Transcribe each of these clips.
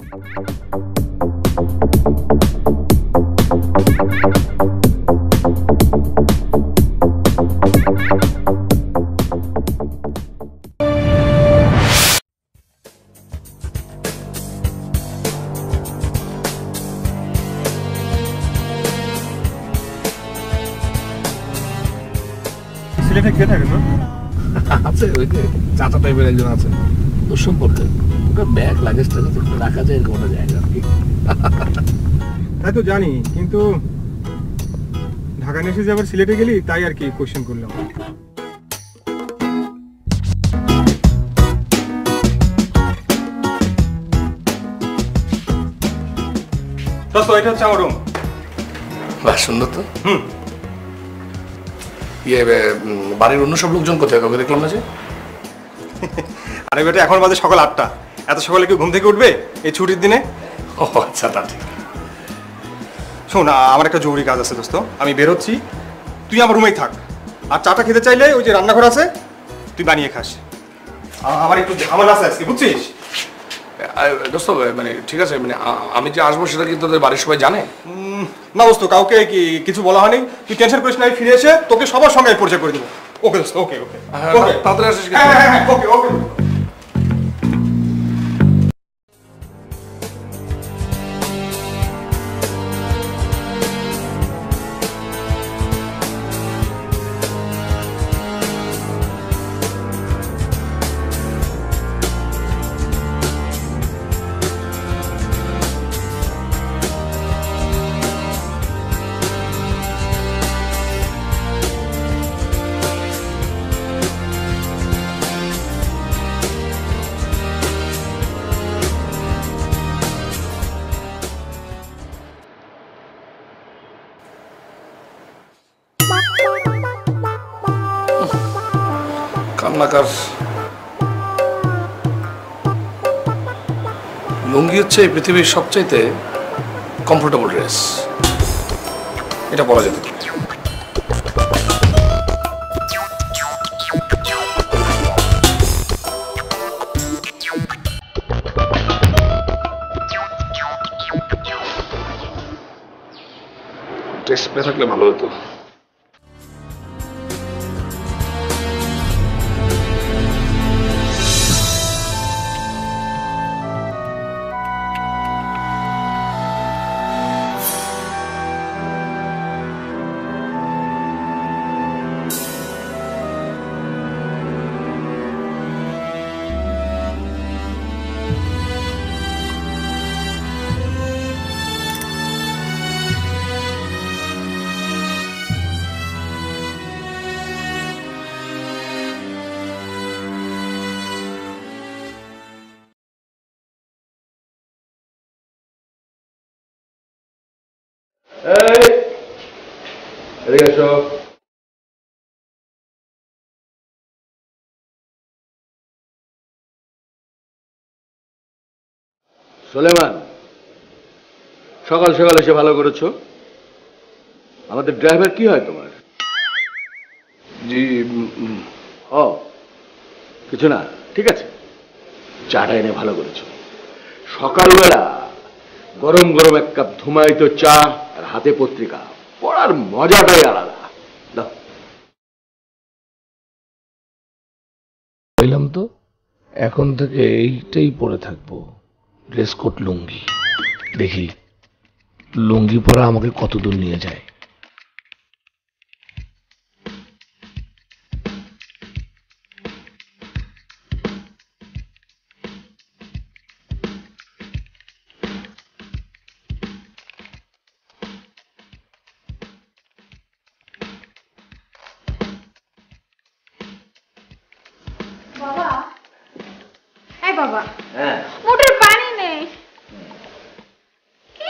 সিলেটে কে থাকে তোর? আছে ওই যে চাচা টাইপের একজন আছে, তোর সম্পর্কে ওটা ব্যাগ লাগেজ টাগেজ রাখা যায় এরকম একটা জায়গা আর কি। তাই তো জানি, কিন্তু ঢাকা নিয়ে এসে যে আবার সিলেটে গেলি তাই আর কি কোশ্চেন করলাম। তো এটা হচ্ছে আমার রুম। বাহ, সুন্দর তো। ইয়ে বাড়ির অন্য সব লোকজন কোথায়, কাউকে দেখলাম না যে? আরে বেটা, এখন বাজে সকাল 8টা, এত সকালে কি ঘুম থেকে উঠবে এই ছুটির দিনে? ও আচ্ছা, তা ঠিক। শোন, আমার একটা জরুরি কাজ আছে দোস্ত, আমি বেরোচ্ছি, তুই আমার রুমেই থাক। আর চাটা খেতে চাইলে ওই যে রান্নাঘর আছে, তুই বানিয়ে খাস। আমার একটু ঝামেলা আছে আজকে, বুঝছিস? দোস্ত মানে ঠিক আছে, মানে আমি যে আসবো সেটা কি তোদের বাড়ির সবাই জানে? না দোস্ত, কাউকে কিছু বলা হয়নি, তুই টেনশন করিস না, আমি ফিরে এসে তোকে সবার সঙ্গে পরিচয় করে দেবো। ওকে দোস্ত, ওকে ওকে ওকে, তাড়াতাড়ি আসিস। হ্যাঁ ওকে ওকে। কান্নাকার লুঙ্গি হচ্ছে এই পৃথিবীর সবচাইতে কমফোর্টেবল ড্রেস, এটা বলা যেতে পারে। ড্রেস পেয়ে থাকলে ভালো হতো। সুলেমান, সকাল সকাল এসে ভালো করেছো। আমাদের ড্রাইভার কি হয় তোমার? জি ও কিছু না, ঠিক আছে। চাটা এনে ভালো করেছো। সকালবেলা গরম গরম এক কাপ ধুমায়িত চা আর হাতে পত্রিকা পড়ার মজাটাই আলাদা। দাও। বললাম তো, এখন থেকে এইটাই পরে থাকবো, ড্রেস কোড লুঙ্গি। দেখি লুঙ্গি পরা আমাকে কত দূর নিয়ে যায়। বাবা, এই বাবা, মোটর পানি নেই। কি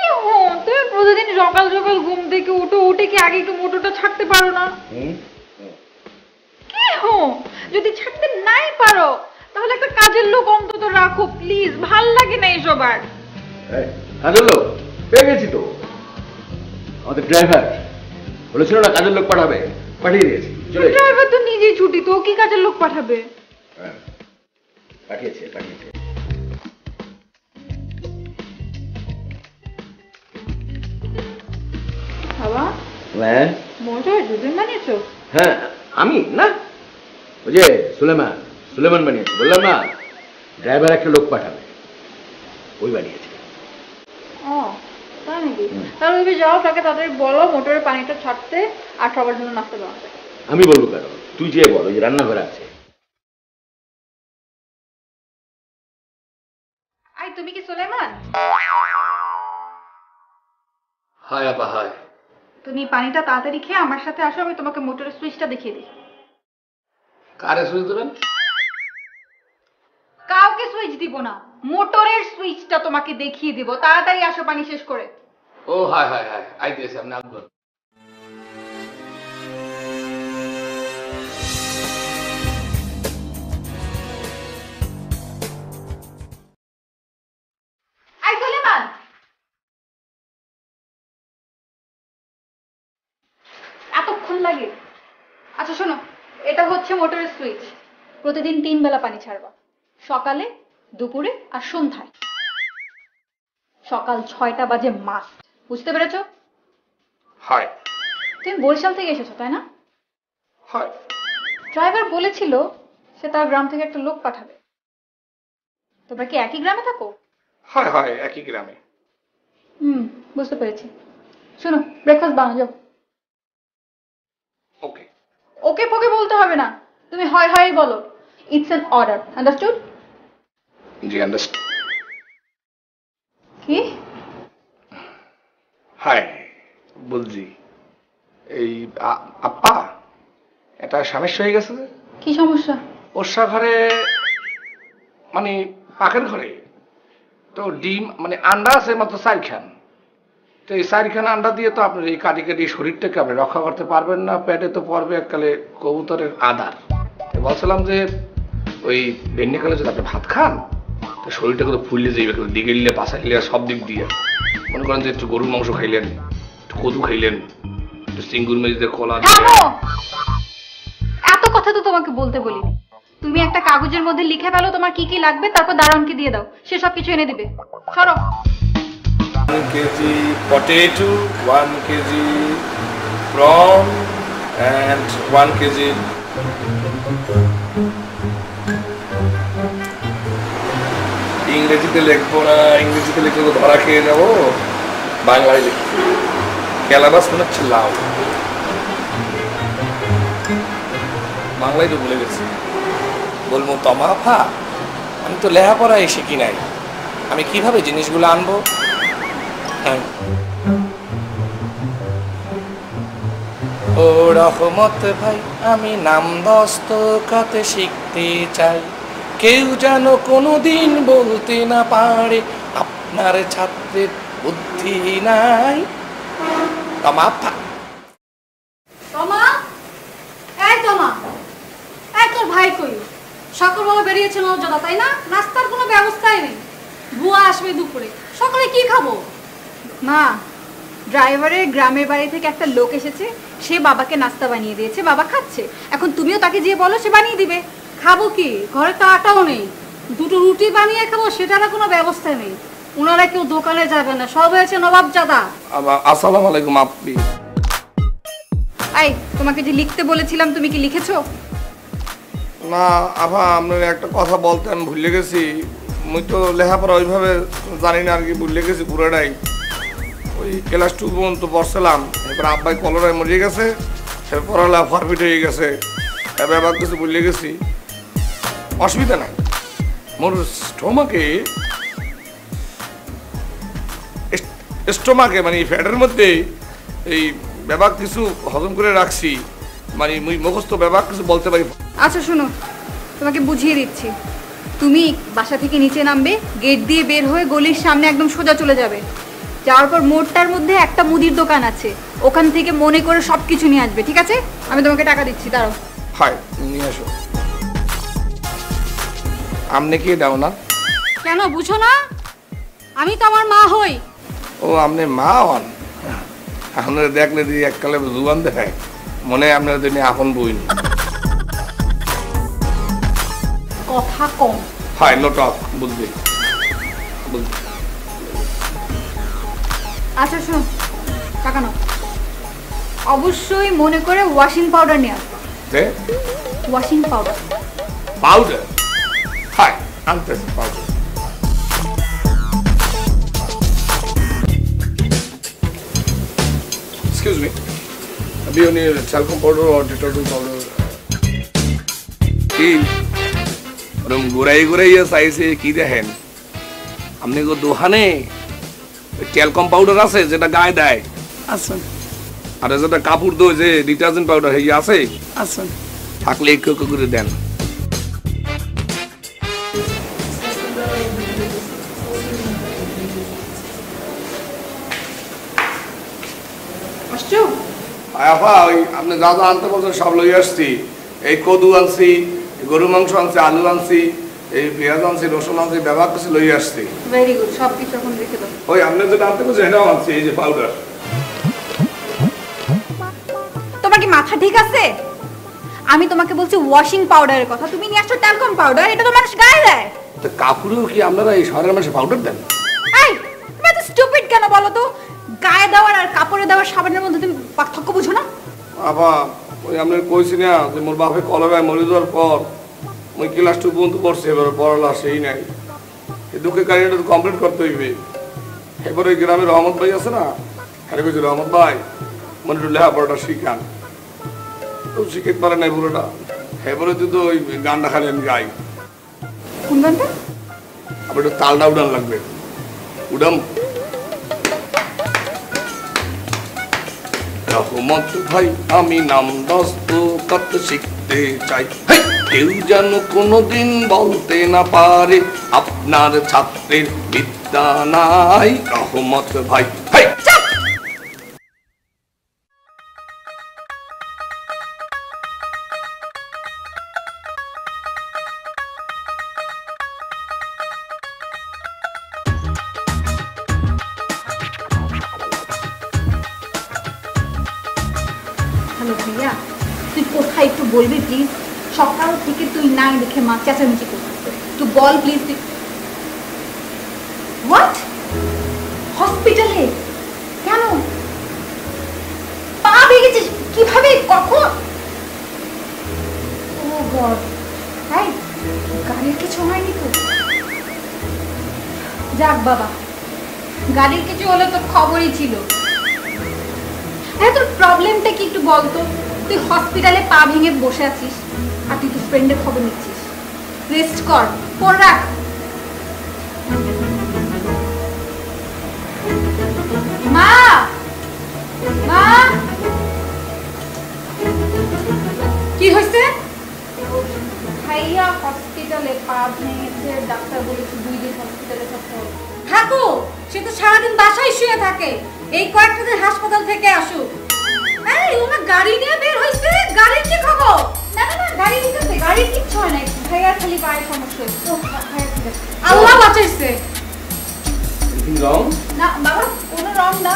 তুমি প্রতিদিন সকাল সকাল ঘুম থেকে উঠে কি আগে একটু মোটরটা ছাড়তে পারো না? কি যদি ছাড়তে নাই পারো তাহলে একটা কাজের লোক অন্তত রাখো প্লিজ, ভাল লাগে না এইসব। আর কাজের লোক পেয়ে গেছি তো, আমাদের ড্রাইভার বলেছিল না কাজের লোক পাঠাবে, পাঠিয়ে দিয়েছি। ড্রাইভার তো নিজেই ছুটি, তো কি কাজের লোক পাঠাবে? পাঠিয়েছে পাঠিয়েছে। হ্যাঁ মোটর দুদিন বানিয়েছো? হ্যাঁ আমি না, ওই যে সুলেমান বানিয়েছে, বললাম না ড্রাইভার একটা লোক পাঠাবে, ওই বানিয়েছে। ও তাই নাকি? তাহলে তুমি যাও, তাকে তাড়াতাড়ি বলো মোটরের পানিটা ছাড়তে আর সবার জন্য নাস্তা বানাতে। আমি বলবো কেন, তুই যে বল, ওই যে রান্নাঘরে আছে। আই তুমি কি সুলেমান? হাই আপা, হাই। তুমি পানিটা তাড়াতাড়ি খেয়ে আমার সাথে আসো, আমি তোমাকে মোটরের সুইচটা দেখিয়ে দিই। কারে সুইচ দেবেন? কাউকে সুইচ দিব না, মোটরের সুইচটা তোমাকে দেখিয়ে দিব। তাড়াতাড়ি আসো পানি শেষ করে। ও হাই হাই হাই, আইতেছি, আপনি আসবেন। আই সুলেমান, এতক্ষণ লাগে? আচ্ছা শোনো, এটা হচ্ছে মোটরের সুইচ। প্রতিদিন 3 বেলা পানি ছাড়বা, সকালে, দুপুরে আর সন্ধ্যায়। সকাল 6টা বাজে মাস্ট, বুঝতে পেরেছো? হাই তুমি বরিশাল থেকে এসেছো তাই না? হাই। ড্রাইভার বলেছিল সে তার গ্রাম থেকে একটা লোক পাঠাবে। তোমরা কি একই গ্রামে থাকো? হাই হাই, একই গ্রামে। বুঝতে পেরেছি। শোনো, ব্রেকফাস্ট বানাও যাও। ওকে। ওকে পোকে বলতে হবে না, তুমি হয় হয় বলো। It's an order, understood? G understand. কি? হাই, বলছি এই আপা এটা সমস্যা হয়ে গেছে। কি সমস্যা? ওষা ঘরে মানে পাখের ঘরে তো ডিম মানে আন্ডা আছে মাত্র 4 খান। তো এই 4 খান আন্ডা দিয়ে তো আপনার এই কাটি কাটি শরীরটাকে আপনি রক্ষা করতে পারবেন না, পেটে তো পড়বে এককালে কবুতরের আদার। তো বলছিলাম যে ওই বেন্নিকালে যদি আপনি ভাত খান তো শরীরটাকে তো ফুললে যাইবে, দিকে নিলে পাশা খেলে সব দিক দিয়ে। মনে করেন যে একটু গরুর মাংস খাইলেন, একটু কদু খাইলেন, একটু চিঙ্গুর মেজ দিয়ে কলা দিয়ে। থামো! এত কথা তো তোমাকে বলতে বলিনি। তুমি একটা কাগজের মধ্যে লিখে ফেলো তোমার কি কি লাগবে, তারপর দারোয়ানকে দিয়ে দাও, সে সব কিছু এনে দিবে। সরো। 1 kg potato, 1 kg prawn and 1 kg ইংরেজিতে লিখবো না, ইংরেজিতে লিখলে তো ধরা খেয়ে যাবো, বাংলায় লিখবো। ক্যালাবাস মানে হচ্ছে লাউ, বাংলায় তো ভুলে গেছি। বলবো তমাফা, আমি তো লেখাপড়ায় শিখি নাই, আমি কিভাবে জিনিসগুলো আনবো? হ্যাঁ। ও রহমত ভাই, আমি নাম দস্তকাতে শিখতে চাই, কেউ যেন কোনোদিন বলতে না পারে আপনার ছাত্রের বুদ্ধি নাই। তমাফা। তোমা, এই তোমা, এই তোর ভাই কই? সকালবেলা বেরিয়েছে মর্যাদা, তাই না? নাস্তার কোনো ব্যবস্থাই নেই। বুয়া আসবে দুপুরে, সকালে কি খাবো? মা, ড্রাইভারের গ্রামের বাড়ি থেকে একটা লোক এসেছে, সে বাবাকে নাস্তা বানিয়ে দিয়েছে, বাবা খাচ্ছে। এখন তুমিও তাকে গিয়ে বলো, সে বানিয়ে দিবে। খাবো কি? ঘরে তো আটাও নেই, দুটো রুটি বানিয়ে খাবো সেটারও কোনো ব্যবস্থা নেই। ওনারা কেউ দোকানে যাবে না, সব হয়েছে নবাবজাদা। আসসালামু আলাইকুম আপনি। এই, তোমাকে যে লিখতে বলেছিলাম তুমি কি লিখেছো? না আভা, আপনার একটা কথা বলতে আমি ভুলে গেছি। মুই তো লেখাপড়া ওইভাবে জানি না আর কি, ভুলে গেছি পুরোটাই। ওই ক্লাস 2 পর্যন্ত পড়ছিলাম, এরপর আব্বাই কলরায় মরে গেছে, এরপর পড়ালেখা ফরফিট হয়ে গেছে, এবার আবার কিছু ভুলে গেছি। অসুবিধা নাই, মোর স্টোমাকে মানে ফ্যাটের মধ্যে এই ব্যাপার কিছু হজম করে রাখছি, মানে মুই মুখস্থ ব্যাপার কিছু বলতে পারি। আচ্ছা শোনো, তোমাকে বুঝিয়ে দিচ্ছি। তুমি বাসা থেকে নিচে নামবে, গেট দিয়ে বের হয়ে গলির সামনে একদম সোজা চলে যাবে। যাওয়ার পর মোড়টার মধ্যে একটা মুদির দোকান আছে, ওখান থেকে মনে করে সব কিছু নিয়ে আসবে, ঠিক আছে? আমি তোমাকে টাকা দিচ্ছি, দাঁড়াও। হাই, নিয়ে আসো। আপনি কি দাও না? কেন বুঝো না? আমি তো আমার মা হই। ও আপনি মা হন? আপনারা দেখলে দিয়ে এককালে জুবান দেখায়, মনে হয় আপনার জন্য আপন বই। কথা কম। হাই, নো টক, বুঝলি বুঝলি। আচ্ছা শোনো, টাকা নাও। অবশ্যই মনে করে ওয়াশিং পাউডার নিয়ে আসবা। Washing powder. পাউডার? হ্যাঁ, আনতেছি পাউডার। এক্সকিউজ মি, अभी उन्हें टैल्कम पाउडर और डिटर्जेंट पाउडर কি ওরম গুড়াই গুড়াইয়া চাইছে কি দেখেন? আপনি গো দোকানে ট্যালকম পাউডার আছে যেটা গায়ে দেয়? আছে আর যেটা কাপড় ধোয় যে ডিটারজেন্ট পাউডার হেই আছে? আছে থাকলে একটু একটু করে দেন। আসছো? আফা ওই আপনি যা যা আনতে বলছেন সব লই আসছি। এই কদু আনছি, গরু মাংস আনছি, আলু আনছি, এই পেঁয়াজ আনছি, রসুন আনছি, ব্যবহার কিছু লই আসছি। ভেরি গুড, সব কিছু এখন রেখে দাও। ওই আপনি যেটা আনতে বলছেন এটাও আনছি, এই যে পাউডার। তোমার কি মাথা ঠিক আছে? আমি তোমাকে বলছি ওয়াশিং পাউডারের কথা, তুমি নিয়ে আসছো ট্যালকম পাউডার। এটা তো মানুষ গায়ে দেয়। তো কাপড়েও কি আপনারা এই শহরের মানুষে পাউডার দেন? এই তুমি এত স্টুপিড কেন বলো তো? গায়ে দেওয়ার আর কাপড়ে দেওয়ার সাবানের মধ্যে তুমি পার্থক্য বুঝো না? আফা ওই আপনার কইছি না যে মোর বাপে কলেরায় মরে যাওয়ার পর ওই ক্লাস 2 পর্যন্ত পড়ছে, এবার পড়ালা সেই নাই। এই দুঃখের কাহিনীটা তো কমপ্লিট করতে হইবে। এবার ওই গ্রামে রহমত ভাই আছে না, হ্যাঁ কইছি রহমত ভাই মনে একটু লেখাপড়াটা শিখান। তো শিখাতে পারে নাই পুরোটা। এবারে তো ওই গানটা খালি আমি গাই। কোন গানটা? আবার একটু তালটা উড়ান লাগবে। উড়াম। রহমত ভাই আমি নাম দস্তখত শিখতে চাই, কেউ যেন কোনোদিন বলতে না পারে আপনার ছাত্রের বিদ্যা নাই। রহমত ভাই হ্যালো ভাইয়া, তুই কোথায় একটু বলবি প্লিজ? সকাল থেকে তুই নাই দেখে মা চেঁচামেচি করতেছে, তুই বল প্লিজ। তুই হোয়াট? হসপিটালে কেন? পা ভেঙেছিস কিভাবে, কখন? ও গড, তাই গাড়ির কিছু হয়নি তো? যাক বাবা, গাড়ির কিছু হলে তোর খবরই ছিল। হ্যাঁ, তোর প্রবলেমটা কি একটু বলতো? তুই হসপিটালে পা ভেঙে বসে আছিস আর তুই তোর ফ্রেন্ডের খবর নিচ্ছিস। রেস্ট কর, ফোন রাখ। মা, মা, কি হয়েছে? ভাইয়া হসপিটালে পা ভেঙেছে, ডাক্তার বলেছে 2 দিন হসপিটালে থাকতে হবে। থাকো, সে তো সারাদিন বাসায় শুয়ে থাকে। এই কয়েকটা দিন হাসপাতাল থেকে আসুক। এই ওনা গাড়ি নিয়ে বের হইছে, গাড়ির কি খবর? না না না, গাড়ি নিতে, গাড়ির কিচ্ছু হয় নাই, ভাইয়ার খালি পায়ের সমস্যা হয়েছে। ও ভাইয়া ঠিক আছে, আল্লাহ বাঁচাইছে। রং না বাবা, কোনো রং না।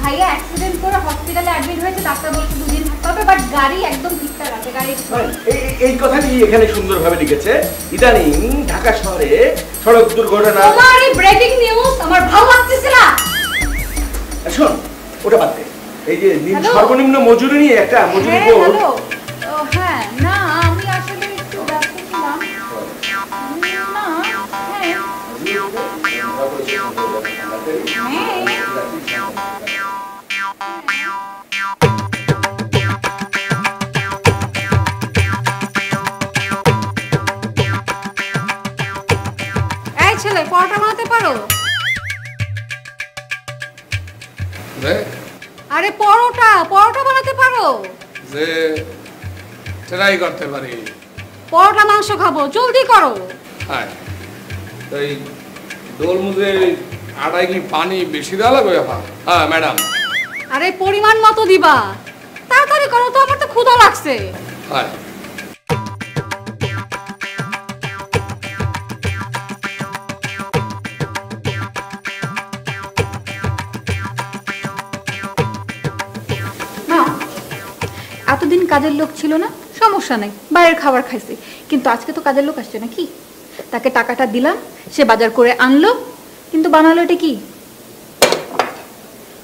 ভাইয়া অ্যাক্সিডেন্ট করে হসপিটালে অ্যাডমিট হয়েছে, ডাক্তার বলছে 2 দিন থাকতে হবে, বাট গাড়ি একদম ঠিকঠাক আছে। গাড়ি এই কথাটি এখানে সুন্দরভাবে লিখেছে। ইদানিং ঢাকা শহরে সড়ক দুর্ঘটনা। তোমার এই ব্রেকিং নিউজ আমার ভালো লাগতেছে না। শোন, ওটা বাদ দে। এই যে Hello? সর্বনিম্ন মজুরি নিয়ে একটা মজুরি হ্যাঁ বোর্ড। হ্যালো, হ্যাঁ না আমি আসলে একটু ব্যস্ত ছিলাম। না এই ছেলে, পরোটা বানাতে পারো? আরে পরোটা বানাতে পারো? যে ট্রাই করতে পারি। পরোটা মাংস খাবো, জলদি করো। হ্যাঁ, এই দোল মুজে আটায় কি পানি বেশি দেওয়া লাগবে? হ্যাঁ ম্যাডাম। আরে পরিমাণ মতো দিবা, তাড়াতাড়ি করো তো, আমার তো ক্ষুধা লাগছে। হ্যাঁ মা, এতদিন কাজের লোক ছিল না, সমস্যা নাই, বাইরের খাবার খাইছে। কিন্তু আজকে তো কাজের লোক আসছে নাকি? তাকে টাকাটা দিলাম, সে বাজার করে আনলো, কিন্তু বানালো এটা কি?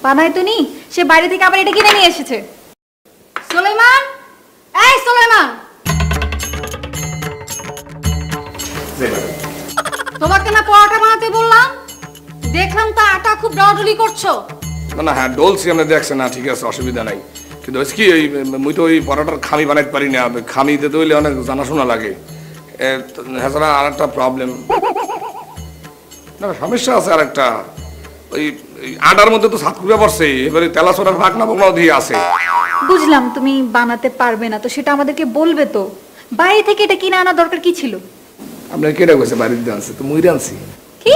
বানায় তো নি, সে বাইরে থেকে আবার এটা কিনে নিয়ে এসেছে। সুলাইমান, এই সুলাইমান, তোমাকে না পরোটা বানাতে বললাম, দেখলাম তো আটা খুব ডলাডলি করছো। না না, হ্যাঁ ডলছি, আপনি দেখছেন না, ঠিক আছে, অসুবিধা নাই। কিন্তু হচ্ছে কি, ওই মুই তো ওই পরোটার খামি বানাইতে পারি না, খামি দিতে হইলে অনেক জানাশোনা লাগে। এছাড়া আর একটা প্রবলেম, না সমস্যা আছে আর একটা, ওই আটার মধ্যে তো সাতকুড়া পড়ছে, এবারে তেলা সোনার ভাগ না বকনাও দিয়ে আছে। বুঝলাম তুমি বানাতে পারবে না, তো সেটা আমাদেরকে বলবে তো। বাইরে থেকে এটা কিনে আনা দরকার কি ছিল? আপনার কেটে গেছে বাড়িতে আনছে, তো মুইরে আনছি। কি?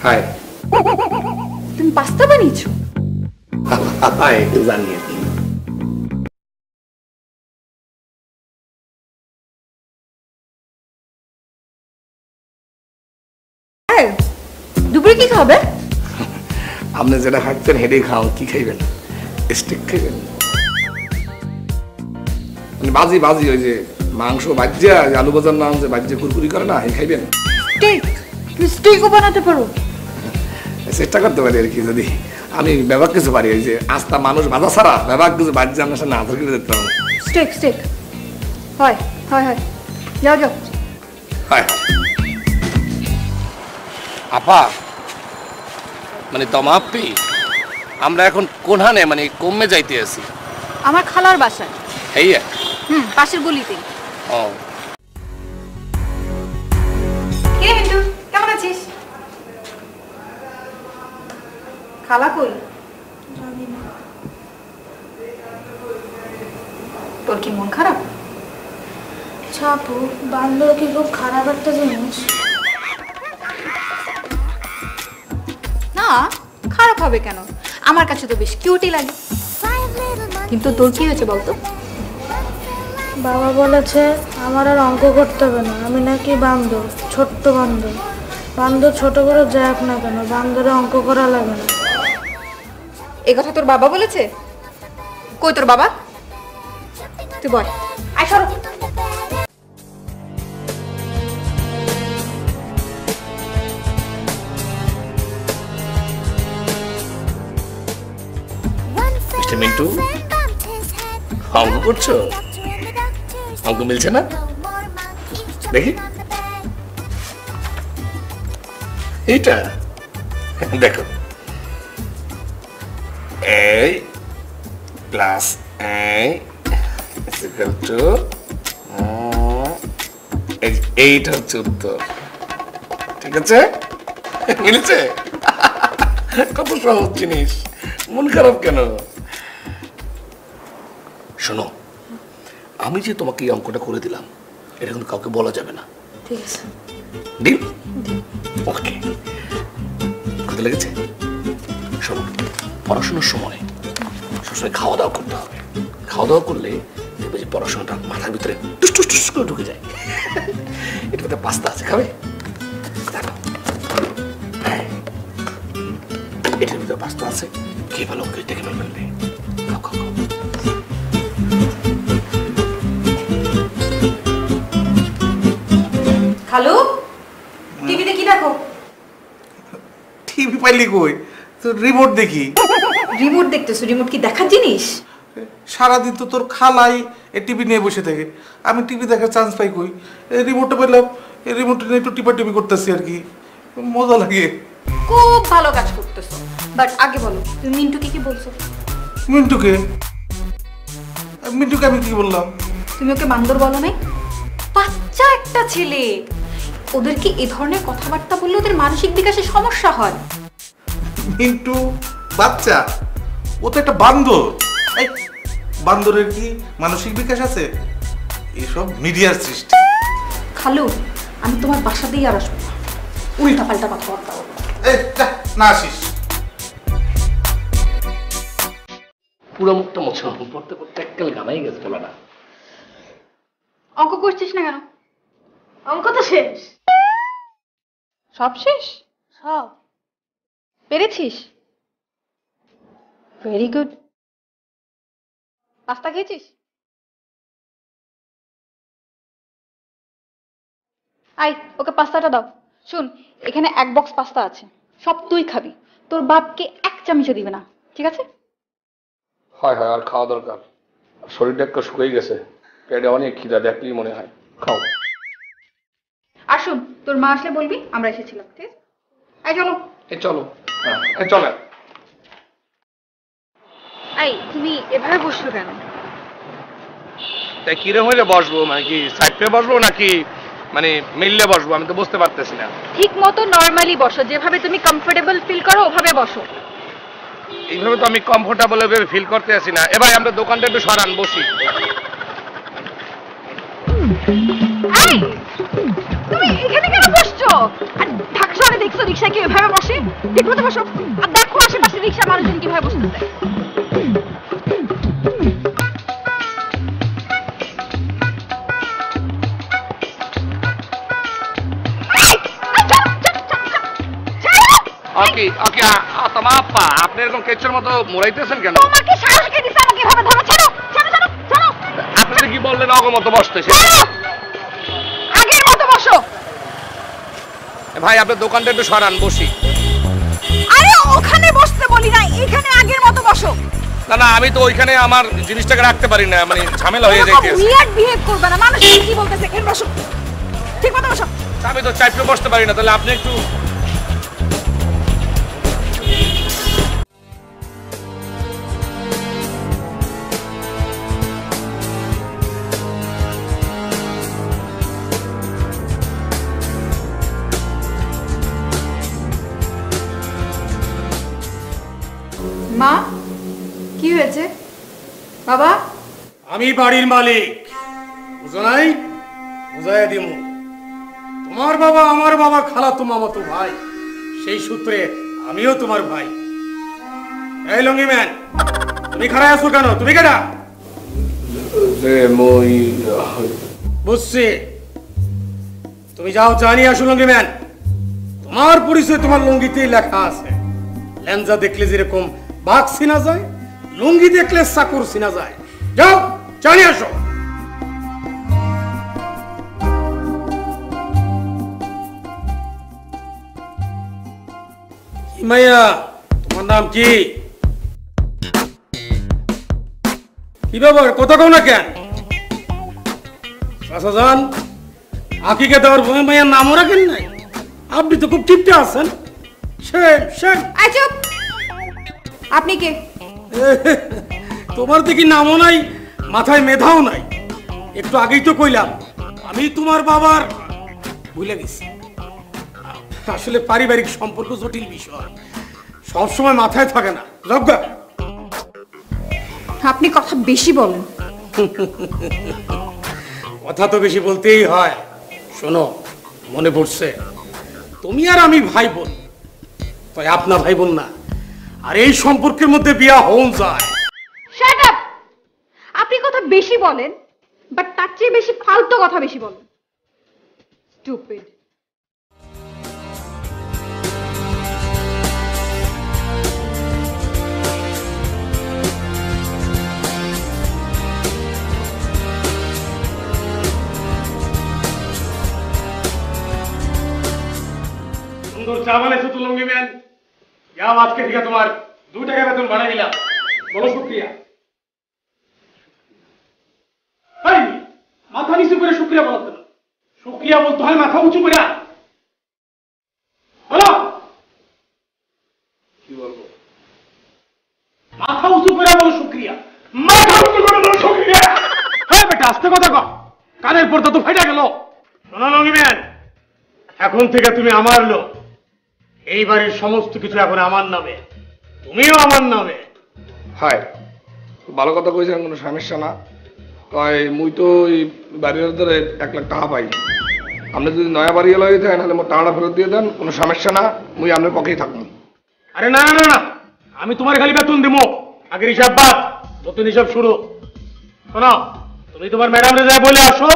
হাই তুমি পাস্তা বানিয়েছো? হাই, একটু জানি আর কি। হ্যাঁ, দুপুরে কি খাবে? আপনি যেটা খাচ্ছেন হেডে খাও, কি খাইবেন? স্টেক খাইবেন? মানে বাজি বাজি, ওই যে মাংস বাজ্যা, আলু ভাজার নাম যে বাজ্যা কুরকুরি করে না, এই খাইবেন? স্টেক? তুমি স্টেকও বানাতে পারো? চেষ্টা করতে পারি আর কি, যদি আমি ব্যবহার কিছু পারি, ওই যে আস্তা মানুষ ভাজা ছাড়া ব্যবহার কিছু বাজ্যা আপনার সাথে আধার করে দিতে পারবো। স্টেক স্টেক হয় হয় হয়, যাও যাও। হয় আপা, মানে তমাপ্পি, আমরা এখন কোনখানে মানে কমে যাইতে আছি? আমার খালার বাসায়। এই পাশের গলিতে। ও, কে মিন্টু, কেমন আছিস? খালা কই? তোর কি মন খারাপ? ছাপু, বান্দর কি খুব খারাপ একটা জিনিস? না, খারাপ হবে কেন? আমার কাছে তো বেশ কিউটই লাগে। কিন্তু তোর কি হয়েছে বলতো? বাবা বলেছে আমার আর অঙ্ক করতে হবে না, আমি নাকি বান্দর, ছোট্ট বান্দর। বান্দর ছোট বড় যাক না কেন, বান্দরে অঙ্ক করা লাগে না। এ কথা তোর বাবা বলেছে? কই তোর বাবা? তুই বল। আয় সরো। মিস্টার মিন্টু, অঙ্ক করছো? অঙ্ক মিলছে না? দেখি এইটা, দেখো, এই প্লাস এই ইকুয়াল টু, এইটা হচ্ছে উত্তর। ঠিক আছে, মিলেছে? কত সহজ জিনিস, মন খারাপ কেন? শোনো, আমি যে তোমাকে এই অঙ্কটা করে দিলাম, এটা কিন্তু কাউকে বলা যাবে না। ঠিক আছে, ডিল? ওকে। কথা লেগেছে? শোনো, পড়াশোনার সময় সবসময় খাওয়া দাওয়া করতে হবে। খাওয়া দাওয়া করলে দেখবে যে পড়াশোনাটা মাথার ভিতরে টুস টুস টুস করে ঢুকে যায়। এটার মধ্যে পাস্তা আছে, খাবে? দেখো, হ্যাঁ, এটার ভিতরে পাস্তা আছে, খেয়ে ভালো করে দেখে ফেলবে। খাও খাও খাও। খালু, টিভিতে কি দেখো? টিভি পাইলি কই, তো রিমোট দেখি। রিমোট দেখতেছো? রিমোট কি দেখার জিনিস? সারাদিন তো তোর খালাই এ টিভি নিয়ে বসে থাকে, আমি টিভি দেখার চান্স পাই কই? এই রিমোটটা পেলাম, এই রিমোটটা নিয়ে একটু টিপি করতেছি আর কি, মজা লাগে। খুব ভালো কাজ করতেছো, বাট আগে বলো তুমি মিন্টুকে কি বলছো? মিন্টুকে? মিন্টুকে আমি কি বললাম? তুমি ওকে বান্দর বলো নাই? বাচ্চা একটা ছেলে, ওদেরকে এ ধরনের কথাবার্তা বললে ওদের মানসিক বিকাশে সমস্যা হয়। মিন্টু বাচ্চা? ও তো একটা বান্দর। এই বান্দরের কি মানসিক বিকাশ আছে? এসব মিডিয়ার সৃষ্টি। খালু, আমি তোমার বাসা দিয়ে আর আসবো না, উল্টা পাল্টা কথাবার্তা বলো। এই যা, না আসিস। পুরো মুখটা মোছা পড়তে পড়তে এককাল গামাই গেছে বলা। অঙ্ক করছিস না কেন? অঙ্ক তো শেষ। সব শেষ? সব পেরেছিস? Very good. পাস্তা খেয়েছিস? আই, ওকে পাস্তাটা দাও। শুন, এখানে 1 বক্স পাস্তা আছে, সব তুই খাবি, তোর বাপকে 1 চামচও দিবে না, ঠিক আছে? হয় হয়, আর খাওয়া দরকার। শরীরটা একটু শুকিয়ে গেছে, পেটে অনেক খিদা, দেখলেই মনে হয়। খাও। আসুন, তোর মা আসলে বলবি আমরা এসেছিলাম, ঠিক আছে? এই চলো। এই চলো। হ্যাঁ, এই চলে। এই তুমি এভাবে বসছো কেন? তাই কিরম হইলে বসবো, মানে কি সাইডে বসবো নাকি মানে মিললে বসবো, আমি তো বুঝতে পারতেছি না। ঠিক মতো নরমালি বসো, যেভাবে তুমি কমফোর্টেবল ফিল করো ওভাবে বসো। এইভাবে তো আমি কমফোর্টেবল ভাবে ফিল করতে আসি না। এবার আমরা দোকানটা একটু সরান, বসি। এই তুমি এখানে কেন বসছো? আর ঢাকা শহরে দেখছো রিকশা কি এভাবে বসে? ঠিক মতো বসো। আর দেখো আশেপাশে রিকশা মানুষজন কিভাবে বসতেছে। ওকে ওকে, তোমা আপা আপনি এরকম কেচের মতো মোড়াইতেছেন কেন? তোমাকে সাহস কে দিছে আমাকে এভাবে ধরো? ছাড়ো ছাড়ো ছাড়ো ছাড়ো। আপনি তো কি বললেন অগমত বসতেছে? আগের মতো বসো। ভাই আপনার দোকানটা একটু সরান, বসি। আরে ওখানে বসতে বলি না, এখানে আগের মতো বসো। না না, আমি তো ওইখানে আমার জিনিসটাকে রাখতে পারি না, মানে ঝামেলা হয়ে যাইতেছে। উইয়ার্ড বিহেভ করবে না, মানুষ কি বলতেছে, এখানে বসো। ঠিক মতো বসো। আমি তো চাইতে বসতে পারি না, তাহলে আপনি একটু। মা কি হয়েছে? বাবা আমি বাড়ির মালিক, বুঝো নাই? বুঝাইয়া দিমু। তোমার বাবা আমার বাবা খালাতো মামাতো ভাই, সেই সূত্রে আমিও তোমার ভাই। এই লঙ্গি ম্যান, তুমি খারাপ আছো কেন? তুমি কেডা? বুঝছি, তুমি যাও জানি আসো লঙ্গি ম্যান। তোমার পরিচয় তোমার লুঙ্গিতেই লেখা আছে। লেঞ্জা দেখলে যেরকম বাঘ চিনা যায়, লুঙ্গি দেখলে চাকর চিনা যায়। যাও জানি আসো। মাইয়া, তোমার নাম কি? কি ব্যাপার, কথা কও না কেন? চাচাজান, আকিকে দেওয়ার ভয় মাইয়ার নামও রাখেন নাই? আপনি তো খুব টিপতে আছেন। আই চুপ। আপনি কে? তোমার দেখি নামও নাই, মাথায় মেধাও নাই। একটু আগেই তো কইলাম আমি তোমার বাবার। ভুলে গেছি, আসলে পারিবারিক সম্পর্ক জটিল বিষয়, সবসময় মাথায় থাকে না। লজ্জা। আপনি কথা বেশি বলেন। কথা তো বেশি বলতেই হয়। শোনো, মনে পড়ছে তুমি আর আমি ভাই বোন, তাই আপনা ভাই বোন না। আর এই সম্পর্কের মধ্যে বিয়া হন যায়। Shut up. আপনি কথা বেশি বলেন, বাট তার চেয়ে বেশি ফালতু কথা বেশি বলেন। স্টুপিড। সুন্দর চা বানাইছো তো লঙ্গি ম্যান। যাও, আজকে থেকে তোমার 2 টাকা বেতন বাড়াই দিলাম। বলো শুক্রিয়া। মাথা নিচু করে শুক্রিয়া বলতে না, শুক্রিয়া বলতে হয় মাথা উঁচু করে। বলো কি বলবো? মাথা উঁচু করে বলো শুক্রিয়া। মাথা উঁচু করে বলো শুক্রিয়া। হ্যাঁ বেটা, আস্তে কথা কও, কানের পর্দা তো ফেটে গেল। শোনো লঙ্গি ম্যান, এখন থেকে তুমি আমার লোক। এই বাড়ির সমস্ত কিছু এখন আমার নামে, তুমিও আমার নামে। হাই, ভালো কথা কইছেন, কোনো সমস্যা না। কয় মুই তো ওই বাড়ির ধরে 1 লাখ টাকা পাই। আপনি যদি নয়া বাড়ি এলো দেন, তাহলে মোর টাকাটা ফেরত দিয়ে দেন, কোনো সমস্যা না। মুই আপনার পক্ষেই থাকবো। আরে না না না, আমি তোমার খালি বেতন দিব, আগের হিসাব বাদ, নতুন হিসাব শুরু। শোনো, তুমি তোমার ম্যাডাম রে যাই বলে আসো,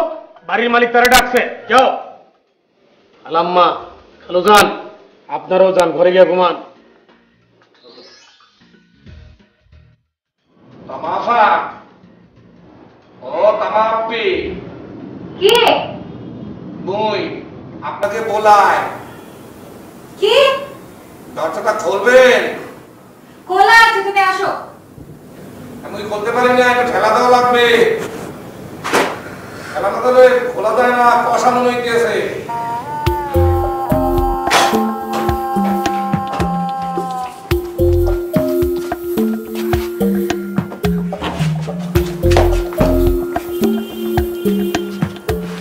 বাড়ির মালিক তারা ডাকছে। যাও। আলাম্মা, খালো যান, আপনারাও যান, ঘরে গিয়ে ঘুমান। তামাফা, ও তামাপি, কে? মুই আপনাকে বলাই। কি? দরজাটা খুলবেন। খোলা আছে, তুমি আসো। আমি মুই করতে পারি না, একটা ঠেলা দেওয়া লাগবে। ঠেলাটা দিলে খোলা যায় না, কষা মনে হইতেছে।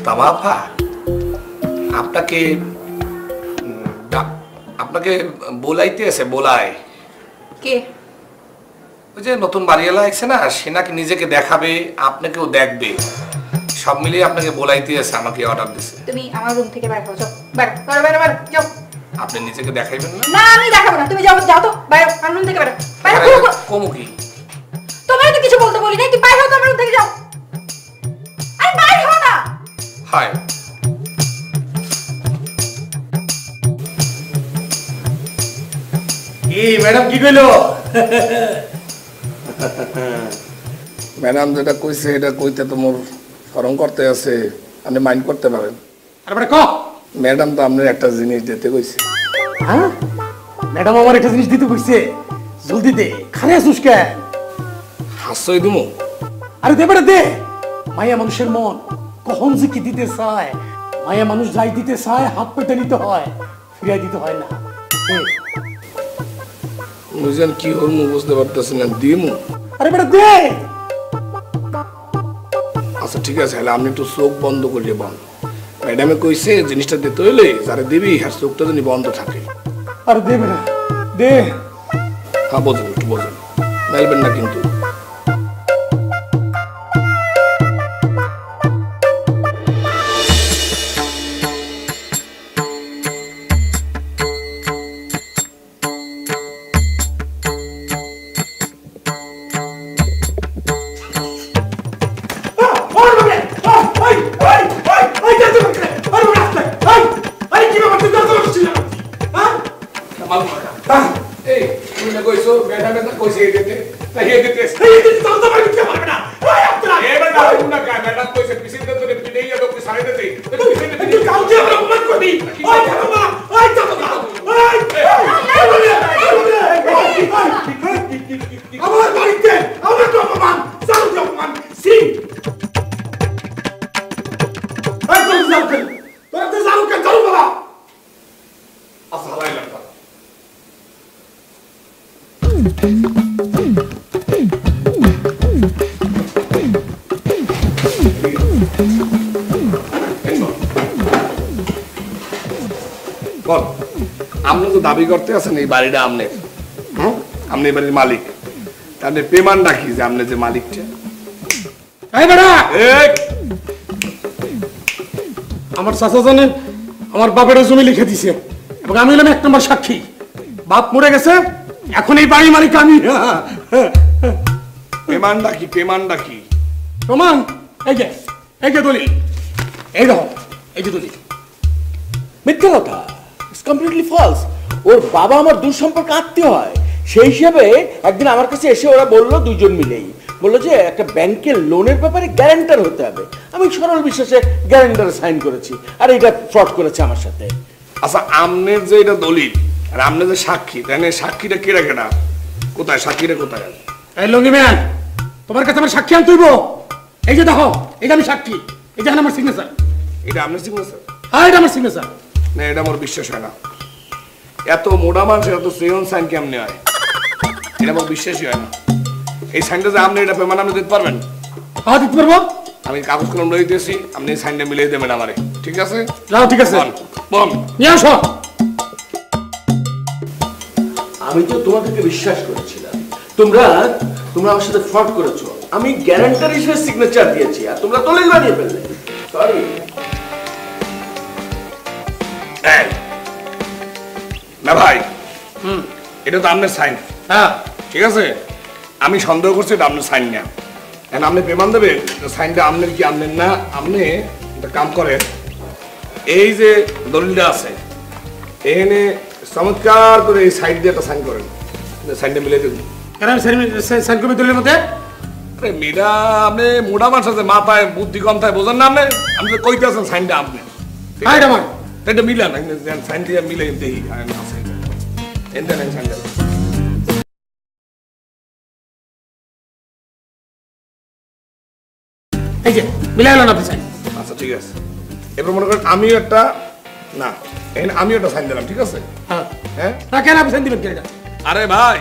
তামাফা আপনাকে আপনাকে বলাইতে আছে, বলায় কে? ওই যে নতুন বাড়িওয়ালা আছে না, সে নাকি নিজেকে দেখাবে, আপনাকেও দেখবে, সব মিলিয়ে আপনাকে বলাইতে আছে, আমাকে অর্ডার দিছে। তুমি আমার রুম থেকে বাইরে যাও, বাইরে বাইরে বাইরে বাইরে যাও। আপনি নিজেকে দেখাইবেন না? না আমি দেখাবো না, তুমি যাও, যাও তো বাইরে, আমার রুম থেকে বাইরে বাইরে। কমু কি? তোমার তো কিছু বলতে বলি নাই, তুই বাইরে হও তো, আমার রুম থেকে যাও। আরে বাইরে হও না। হাই কি ম্যাডাম কি কইলো? ম্যাডাম যেটা কইছে এটা কইতে তো মোর ফরম করতে আছে, আপনি মাইন্ড করতে পারেন। আরে বেটা ক। ম্যাডাম তো আপনার একটা জিনিস দিতে কইছে। হ্যাঁ ম্যাডাম আমার একটা জিনিস দিতে কইছে, জলদি দে। খারে আসুস কেন? হাসই দিমু? আরে দে বেটা দে। মায়া মানুষের মন কখন যে কি দিতে চায়, মায়া মানুষ যাই দিতে চায় হাত পেতে নিতে হয়, ফিরিয়ে দিতে হয় না। বুঝেন কি হরমু বুঝতে পারতেছি না, দিমু? আরে বেটা দে। আচ্ছা ঠিক আছে, তাহলে আপনি একটু চোখ বন্ধ করিয়ে বল। ম্যাডামে কইছে জিনিসটা দিতে হইলে যারা দিবি হ্যাঁ চোখটা যদি বন্ধ থাকে। আরে দে বেটা দে। হ্যাঁ বোঝেন, একটু বোঝেন, মেলবেন না কিন্তু। এই তুমি না কইছো ম্যাডামে না কইছে এই দিতে, তাই এই দিতে তো তো পারবি কি পারবে না। এবার না তুমি না ম্যাডাম কইছে পিছিয়ে তো পিড়েই লোক সাড়ে দিতে, পিছিয়ে তুই কাউকে আমরা অপমান করবি। ওই দেখো না, ওই দেখো না, আমার বাড়িতে আমার তো অপমান, চালু অপমান সিং। এই তো জানতেন তোরা তো জানো কেন করো বাবা। আচ্ছা হালাই লাগতা বল। আপনি তো দাবি করতে আছেন এই বাড়িটা আমনের, আপনি এই বাড়ির মালিক, তাহলে পেমান রাখি যে আপনি যে মালিকটা। এই বেটা আমার চাচা জানেন আমার বাপের জমি লিখে দিছে এবং আমি হলাম 1 নম্বর সাক্ষী। বাপ মরে গেছে, এখন এই বাড়ি মালিক আমি। পেমান রাখি, পেমান রাখি প্রমাণ এই যে দলিল, এই দেখো এই যে দলিল। মিথ্যা কথা, ইটস কমপ্লিটলি ফলস। ওর বাবা আমার দূর সম্পর্কে আত্মীয় হয়, সেই হিসাবে একদিন আমার কাছে এসে ওরা বললো, দুজন মিলেই বললো যে একটা ব্যাংকের লোনের ব্যাপারে গ্যারান্টার হতে হবে। আমি সরল বিশ্বাসে গ্যারান্টারে সাইন করেছি, আর এটা ফ্রড করেছে আমার সাথে। আচ্ছা আমনের যে এটা দলিল আর আমনের যে সাক্ষী, তাহলে সাক্ষীটা কে রাখে না? কোথায় সাক্ষীটা কোথায়? এই লঙ্গি ম্যান, তোমার কাছে আমার সাক্ষী আনতে হইব। এই যে দেখো, এটা আমি সাক্ষী, এটা আমার সিগনেচার। এটা আপনার সিগনেচার? হ্যাঁ এটা আমার সিগনেচার। না এটা আমার বিশ্বাস হয় না, এত মোটা মানুষের এত সেয়ন সাইন কেমনে হয়? এটা আমার বিশ্বাসই হয় না। এই সাইনটা যে আপনি এটা পেমান আপনি দিতে পারবেন? হ্যাঁ দিতে পারবো। আমি কাগজ কলম লই দিয়েছি, আপনি এই সাইনটা মিলিয়ে দেবেন আমারে, ঠিক আছে? যাও ঠিক আছে, বল নিয়ে আসো। আমি তো তোমাদেরকে বিশ্বাস করেছিলাম, তোমরা আমার সাথে ফ্রড করেছো। আমি গ্যারান্টার হিসেবে সিগনেচার দিয়েছি আর তোমরা দলিল বানিয়ে ফেললে। সরি। না ভাই, এটা তো আপনার সাইন। হ্যাঁ ঠিক আছে, আমি সন্দেহ করছি এটা আপনার সাইন না। এখন আপনি পেমান দেবেন, সাইনটা আপনার কি আপনার না? আপনি একটা কাম করেন, এই যে দলিলটা আছে এখানে চমৎকার করে এই সাইড দিয়ে একটা সাইন করেন, সাইনটা মিলে দেবেন। কেন আমি সাইন করবি দলিলের মধ্যে? আরে মেয়েটা আপনি মোটা মানুষ আছে, মাথায় বুদ্ধি কম থাকে, বোঝেন না আপনি? আপনি তো কইতে আছেন সাইনটা আপনি, হ্যাঁ এটা আমার। এটা মিলান, সাইন দিয়ে মিলে দেখি সাইন এই যে মিলাইলেন আপনি সাইন। আচ্ছা ঠিক আছে, এবার মনে করেন আমিও একটা না আমিও একটা সাইন দিলাম, ঠিক আছে? হ্যাঁ হ্যাঁ না কেন আপনি সাইন দিবেন কেন এটা? আরে ভাই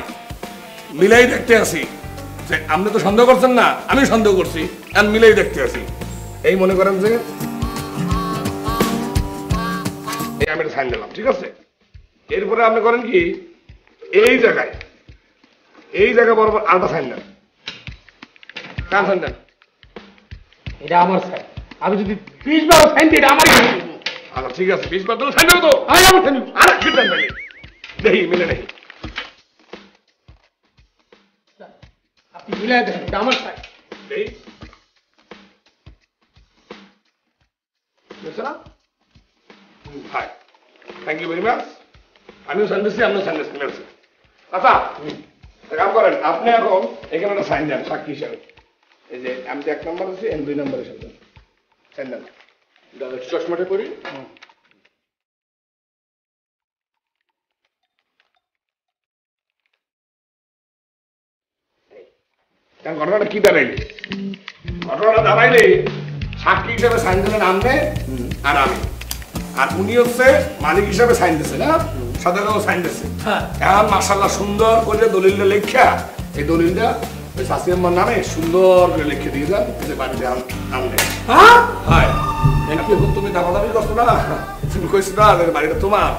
মিলাই দেখতে আসি, যে আপনি তো সন্দেহ করছেন না, আমি সন্দেহ করছি, আমি মিলাই দেখতে আসি। এই মনে করেন যে এই আমি একটা সাইন দিলাম, ঠিক আছে? এরপরে আপনি করেন কি এই জায়গায় বরাবর আরেকটা সাইন দেন। কার সাইন দেন? এটা আমার সাইন। আমি যদি 20 বার সাইন দিই এটা আমারই সাইন। আচ্ছা ঠিক আছে, 20 বার দিলে সাইন দেবো তো। আমি আমার সাইন। আরে কি দেন ভাই, দেখি মিলে নেই। আপনি মিলাই দেন, এটা আমার সাইন। এই বুঝছো না? Hi, thank you very much. আমিও সাইন দিচ্ছি, আপনিও সাইন দিচ্ছি, মিলছে। আচ্ছা এক কাম করেন, আপনি এখন এখানে একটা সাইন দেন সাক্ষী হিসাবে। এই যে আমি তো 1 নম্বর আছি, 2 নম্বরের সাথে সাইন দেন। দাদা চশমাটা পরি। ঘটনাটা কি দাঁড়াইলে? ঘটনাটা দাঁড়াইলে সাক্ষী হিসাবে সাইন দিলেন আপনি আর আমি, আর উনি হচ্ছে মালিক হিসাবে সাইন দিচ্ছে না, সাথে সাইন দিচ্ছে। এখন মাশাআল্লাহ সুন্দর করে দলিলটা লেখা, এই দলিলটা ওই শাসি আম্মার নামে সুন্দর করে লিখে দিয়ে যান, যে বাড়িতে আনলে। হ্যাঁ হ্যাঁ এখন তুমি দামাদামি করছো না, তুমি কইছো না যে বাড়িটা তোমার,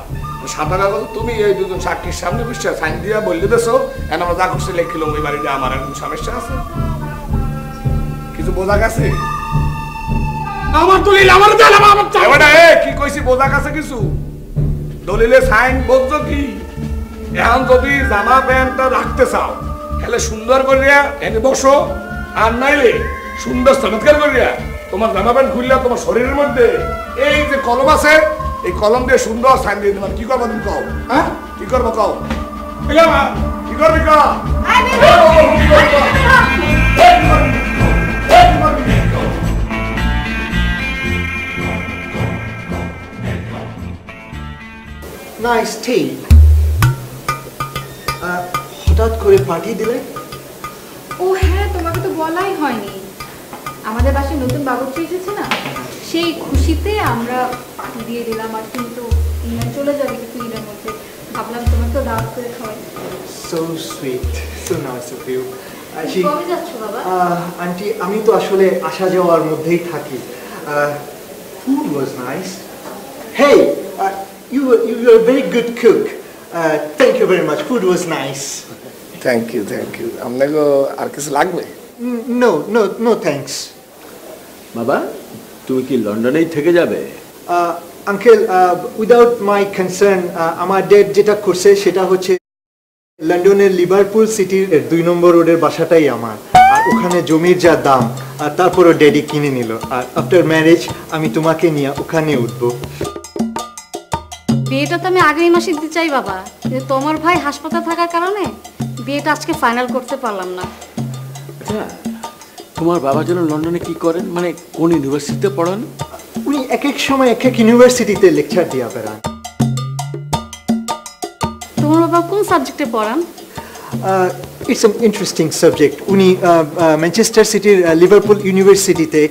সাদা কাগজ তুমি এই দুজন সাক্ষীর সামনে বসে সাইন দিয়া বললে দেছো, এখন আমরা যা খুশি লিখিলাম ওই বাড়িটা আমার, এখন সমস্যা আছে? কিছু বোঝা গেছে? আমার দলিল আমার দেন, আমার চাই। এবারে কি কইছি বোঝা গেছে কিছু? দলিলে সাইন বুঝছো কি? এখন যদি জামা প্যান্টটা রাখতে চাও তাহলে সুন্দর করিয়া এনে বসো, আর নাইলে সুন্দর চমৎকার করিয়া তোমার জামা প্যান্ট খুললে তোমার শরীরের মধ্যে এই যে কলম আছে, এই কলম দিয়ে সুন্দর সাইন দিয়ে দেবেন। কি করবো তুমি কও? হ্যাঁ কি করবো কও? কি করবি ক? নাইস টেল। হঠাৎ করে পাঠিয়ে দিলে? ও হ্যাঁ, তোমাকে তো বলাই হয়নি, আমাদের বাসায় নতুন বাবুর্চি এসেছে না, সেই খুশিতে আমরা পার্টি দিয়ে দিলাম। আর তুমি তো ইংল্যান্ড চলে যাবে কিছুদিনের মধ্যে, ভাবলাম তোমাকেও দাওয়াত করে খাওয়াই। So sweet, so nice of you. কবে যাচ্ছ বাবা? আন্টি আমি তো আসলে আসা যাওয়ার মধ্যেই থাকি। Food was nice. Hey you are a very good cook. Thank you very much. Food was nice. Thank you thank you. আপনাকে আর কিছু লাগবে? No thanks. বাবা তুমি কি লন্ডনেই থেকে যাবে? আঙ্কেল উইদাউট মাই কনসার্ন আমার ড্যাড যেটা করছে সেটা হচ্ছে লন্ডনের লিভারপুল সিটির 2 নম্বর রোডের বাসাটাই আমার, আর ওখানে জমির যা দাম, আর তারপরও ড্যাডি কিনে নিল, আর আফটার ম্যারেজ আমি তোমাকে নিয়ে ওখানে উঠবো। বিয়েটা তো আমি আগামী মাসে দিতে চাই বাবা, কিন্তু তোমার ভাই হাসপাতাল থাকার কারণে বিয়েটা আজকে ফাইনাল করতে পারলাম না। আচ্ছা তোমার বাবা যেন লন্ডনে কি করেন, মানে কোন ইউনিভার্সিটিতে পড়ান? উনি এক এক সময় এক এক ইউনিভার্সিটিতে লেকচার দিয়া বেড়ান। তোমার বাবা কোন সাবজেক্টে পড়ান? It's an interesting subject. উনি ম্যানচেস্টার সিটির লিভারপুল ইউনিভার্সিটিতে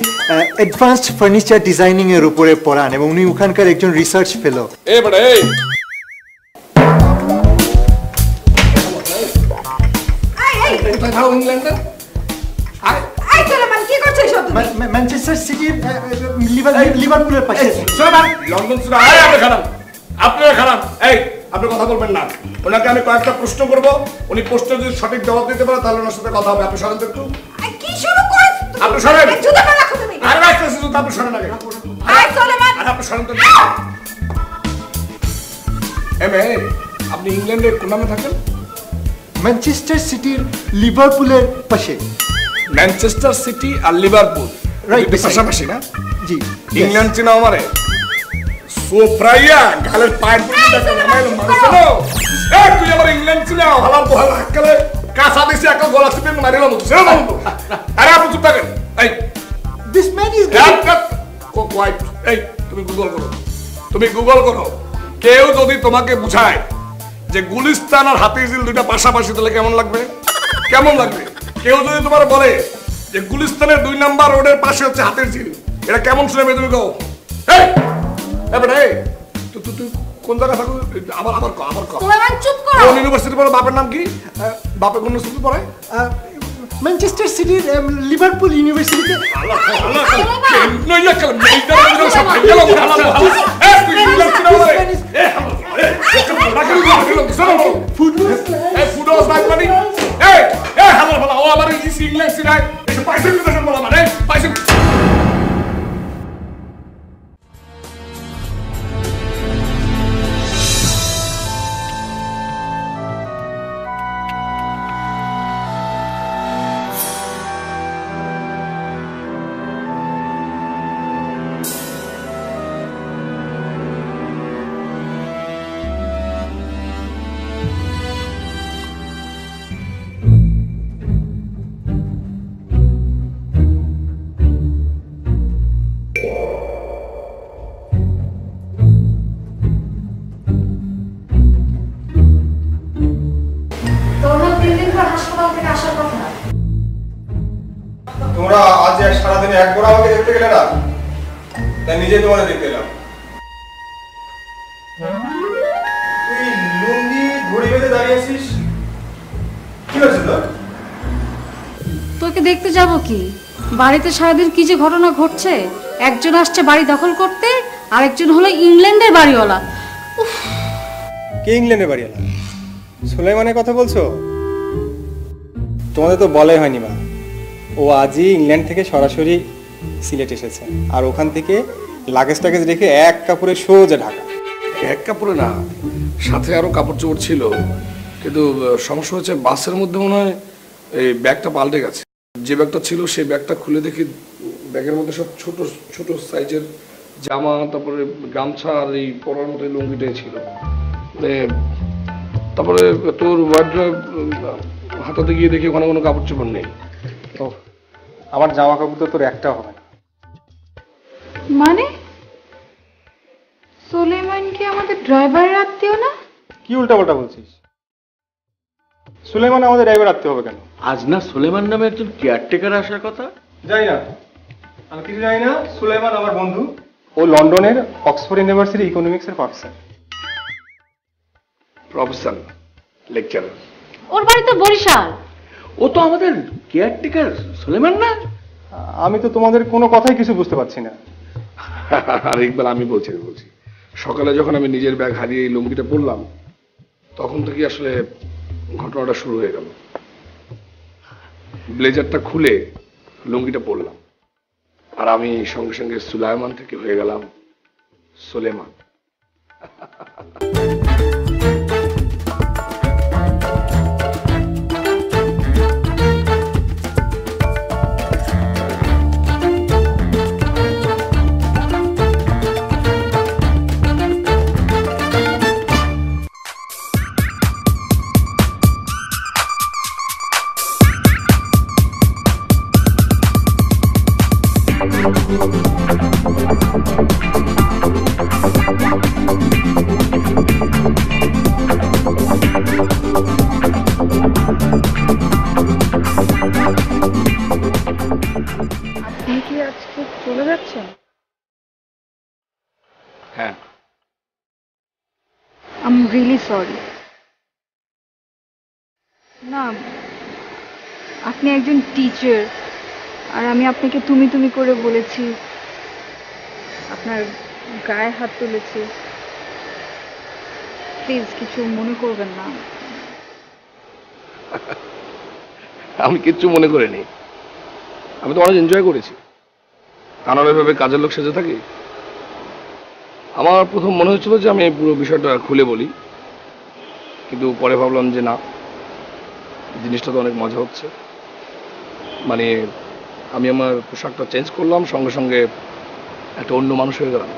অ্যাডভান্সড ফার্নিচার ডিজাইনিং এর উপরে পড়ান, এবং উনি ওখানকার একজন রিসার্চ ফেলো। ম্যানচেস্টার সিটির লিভারপুলের পাশে। লন্ডন শুনে আপনারা খারাপ। এই আপনি কথা বলবেন না, ওনাকে আমি কয়েকটা প্রশ্ন করবো, উনি প্রশ্ন যদি সঠিক জবাব দিতে পারে তাহলে ওনার সাথে কথা হবে। আপনি সরেন তো একটু। কি শুরু করেছ? আপনি সরেন। জুতাটা রাখো তুমি। আর রাখতেছি জুতা, আপনি সরেন আগে। আয় সলেমান। আর আপনি সরেন তো। আপনি ইংল্যান্ডে কোন নামে থাকেন? ম্যানচেস্টার সিটির লিভারপুলের পাশে। ম্যানচেস্টার সিটি আর লিভারপুল রাইট পাশাপাশি না? জি। ইংল্যান্ড চিনা আমারে সোপ্রাইয়া গালের পায়ের পড়ে দেখা নামাইলো মানুষনো। এই তুই আমার ইংল্যান্ড চিনা হালার বহাল আক্কালে কাঁচা দিছি একটা গলা চিপে মারিলাম তো সেরা বলতো। আরে আপনি চুপ থাকেন। এই দিস ম্যান ইজ কোয়াইট। এই তুমি গুগল করো, তুমি গুগল করো। কেউ যদি তোমাকে বুঝায় যে গুলিস্তান আর হাতিঝিল দুইটা পাশাপাশি তাহলে কেমন লাগবে? কেমন লাগবে? কেউ যদি তোমার বলে যে গুলিস্তানের 2 নাম্বার রোডের পাশে হচ্ছে হাতের ঝিল, এটা কেমন শুনে তুমি কও? তুই কোন জায়গায় থাকো? আবার সুলাইমান চুপ করো। কোন ইউনিভার্সিটি পড়ে? বাপের নাম কি? বাপের কোন ইউনিভার্সিটি পড়ে? ম্যানচেস্টার সিটির লিভারপুল ইউনিভার্সিটিতে। তোমরা আজ সারাদিনে একবার আমাকে দেখতে গেলে না, তাই নিজে তোমাদের দেখতে এলাম। তুই লুঙ্গি ঘড়ি বেঁধে দাঁড়িয়ে আছিস, কি হয়েছে তোর? তোকে দেখতে যাব কি? বাড়িতে সারাদিন কি যে ঘটনা ঘটছে। একজন আসছে বাড়ি দখল করতে, আরেকজন হলো ইংল্যান্ডের বাড়িওয়ালা। কে ইংল্যান্ডের বাড়িওয়ালা? সুলাইমানের কথা বলছো? তোমাদের তো বলাই হয়নি মা, ও আজই ইংল্যান্ড থেকে সরাসরি সিলেট এসেছে, আর ওখান থেকে লাগেজ টাগেজ রেখে এক কাপড়ে সোজা ঢাকা। এক কাপড়ে না, সাথে আরো কাপড় চোপড় ছিল, কিন্তু সমস্যা হচ্ছে বাসের মধ্যে মনে হয় এই ব্যাগটা পাল্টে গেছে। যে ব্যাগটা ছিল সেই ব্যাগটা খুলে দেখি ব্যাগের মধ্যে সব ছোট ছোট সাইজের জামা, তারপরে গামছা আর এই পরার মতো লুঙ্গিটাই ছিল। তারপরে তোর ওয়ার্ড্রব হাতাতে গিয়ে দেখি ওখানে কোনো কাপড় চোপড় নেই। ও, আমার জামা কাপড় তো তোর একটাও হবে না। মানে সুলাইমান কি আমাদের ড্রাইভারের আত্মীয় না? কি উল্টাপাল্টা বলছিস? সুলাইমান আমাদের ড্রাইভার রাখতে হবে কেন? আজ না সুলেমান নামে একজন কেয়ারটেকার আসার কথা। জানি না, আমি কিছু জানি না। সুলাইমান আমার বন্ধু, ও লন্ডনের অক্সফোর্ড ইউনিভার্সিটি ইকোনমিক্সের প্রফেসর। Professor, lecturer. ওর বাড়ি তো বরিশাল। ও তো আমাদের কেয়ারটেকার সুলেমান না? আমি তো তোমাদের কোনো কথাই কিছু বুঝতে পারছি না। আর ইকবাল, আমি বলছি সকালে যখন আমি নিজের ব্যাগ হারিয়ে এই লুঙ্গিটা পরলাম, তখন থেকে আসলে ঘটনাটা শুরু হয়ে গেল। ব্লেজারটা খুলে লুঙ্গিটা পরলাম, আর আমি সঙ্গে সঙ্গে সুলাইমান থেকে হয়ে গেলাম সুলেমান। আপনি কি আজকে চলে যাচ্ছেন? হ্যাঁ, আই এম রিয়েলি সরি। না, আপনি একজন টিচার, আর আমি আপনাকে তুমি তুমি করে বলেছি, আপনার গায়ে হাত তুলেছি। প্লিজ কিছু মনে করবেন না। আমি কিচ্ছু মনে করিনি। আমি তো অনেক এনজয় করেছি। কানার এভাবে কাজের লোক সেজে থাকি। আমার প্রথম মনে হচ্ছিল যে আমি পুরো বিষয়টা খুলে বলি, কিন্তু পরে ভাবলাম যে না, জিনিসটা তো অনেক মজা হচ্ছে। মানে আমি আমার পোশাকটা চেঞ্জ করলাম, সঙ্গে সঙ্গে একটা অন্য মানুষ হয়ে গেলাম।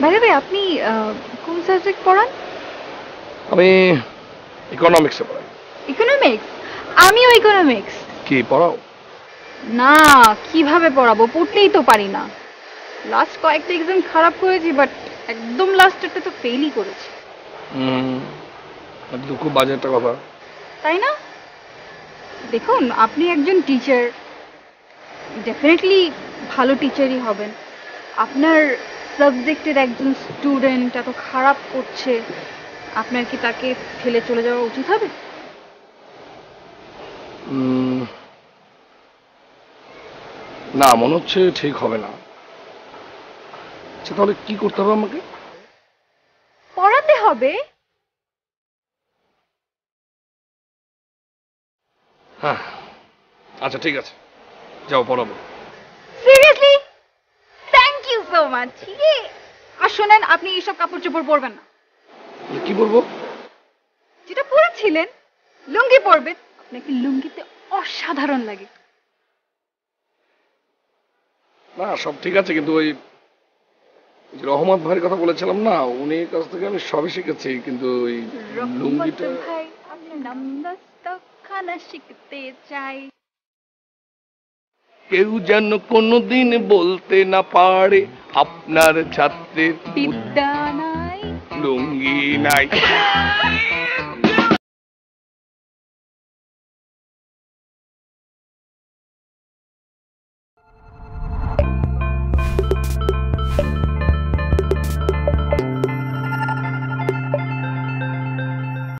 বাইরে ভাই, আপনি কোন সাবজেক্ট পড়ান? আমি ইকোনমিক্সে পড়াই। ইকোনমিক্স? আমিও ইকোনমিক্স। কি পড়াও? না, কিভাবে পড়াবো, পড়তেই তো পারি না। লাস্ট কয়েকটা এক্সাম খারাপ করেছি, বাট একদম লাস্টেরটা তো ফেলই করেছি। খুব বাজে একটা কথা। তাই না? দেখুন আপনি একজন টিচার, ডেফিনেটলি ভালো টিচারই হবেন। আপনার সাবজেক্টের একজন স্টুডেন্ট এত খারাপ করছে, আপনার কি তাকে ফেলে চলে যাওয়া উচিত হবে? না, মনে হচ্ছে ঠিক হবে না। আচ্ছা, তাহলে কি করতে হবে আমাকে? পড়াতে হবে। হ্যাঁ, আচ্ছা ঠিক আছে, যাও পড়াবো। Seriously? Thank you so much. আর শোনেন, আপনি এইসব কাপড় চোপড় পরবেন না। কি বলবো? যেটা পরেছিলেন, লুঙ্গি পরবেন। আপনাকে লুঙ্গিতে অসাধারণ লাগে। না, সব ঠিক আছে, কিন্তু ওই যে রহমত ভাইয়ের কথা বলেছিলাম না, উনির কাছ থেকে আমি সবই শিখেছি, কিন্তু ওই লুঙ্গিটা। ভাই, আপনার নামটা খানা শিখতে চাই। কেউ যেন কোনোদিন বলতে না পারে আপনার ছাত্রের বিদ্যা নাই, লুঙ্গি নাই।